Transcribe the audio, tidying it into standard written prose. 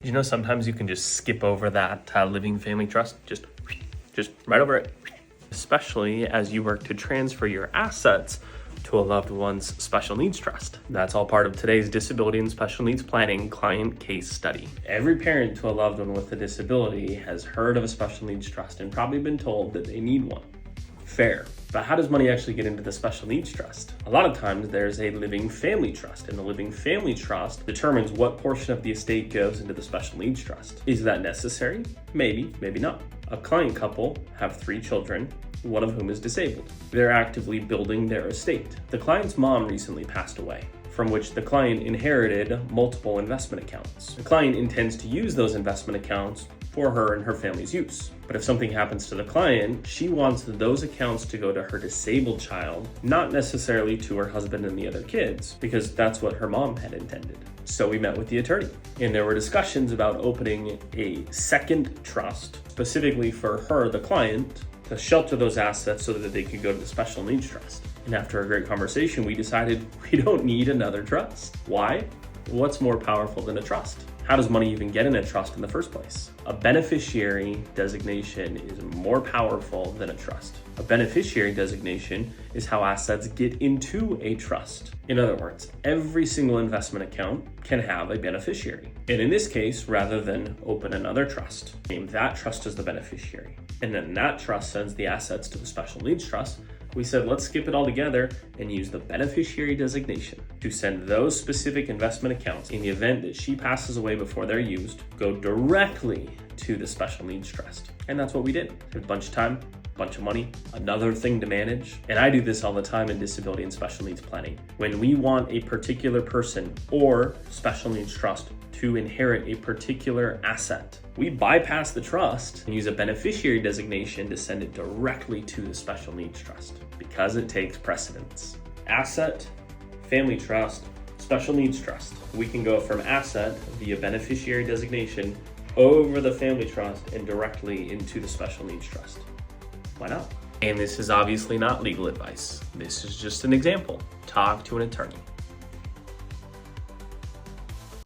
Did you know sometimes you can just skip over that living family trust? Just right over it. Especially as you work to transfer your assets to a loved one's special needs trust. That's all part of today's disability and special needs planning client case study. Every parent to a loved one with a disability has heard of a special needs trust and probably been told that they need one. Fair. But how does money actually get into the special needs trust? A lot of times there's a living family trust, and the living family trust determines what portion of the estate goes into the special needs trust. Is that necessary? Maybe, maybe not. A client couple have 3 children, one of whom is disabled. They're actively building their estate. The client's mom recently passed away, from which the client inherited multiple investment accounts. The client intends to use those investment accounts for her and her family's use. But if something happens to the client, she wants those accounts to go to her disabled child, not necessarily to her husband and the other kids, because that's what her mom had intended. So we met with the attorney, and there were discussions about opening a second trust, specifically for her, the client, to shelter those assets so that they could go to the special needs trust. And after a great conversation, we decided we don't need another trust. Why? What's more powerful than a trust? How does money even get in a trust in the first place? A beneficiary designation is more powerful than a trust. A beneficiary designation is how assets get into a trust. In other words, every single investment account can have a beneficiary. And in this case, rather than open another trust, name that trust as the beneficiary. And then that trust sends the assets to the special needs trust. We said, let's skip it all together and use the beneficiary designation to send those specific investment accounts, in the event that she passes away before they're used, go directly to the special needs trust. And that's what we did. A bunch of time, a bunch of money, another thing to manage. And I do this all the time in disability and special needs planning. When we want a particular person or special needs trust to inherit a particular asset, we bypass the trust and use a beneficiary designation to send it directly to the special needs trust because it takes precedence. Asset, family trust, special needs trust. We can go from asset via beneficiary designation over the family trust and directly into the special needs trust. Why not? And this is obviously not legal advice. This is just an example. Talk to an attorney.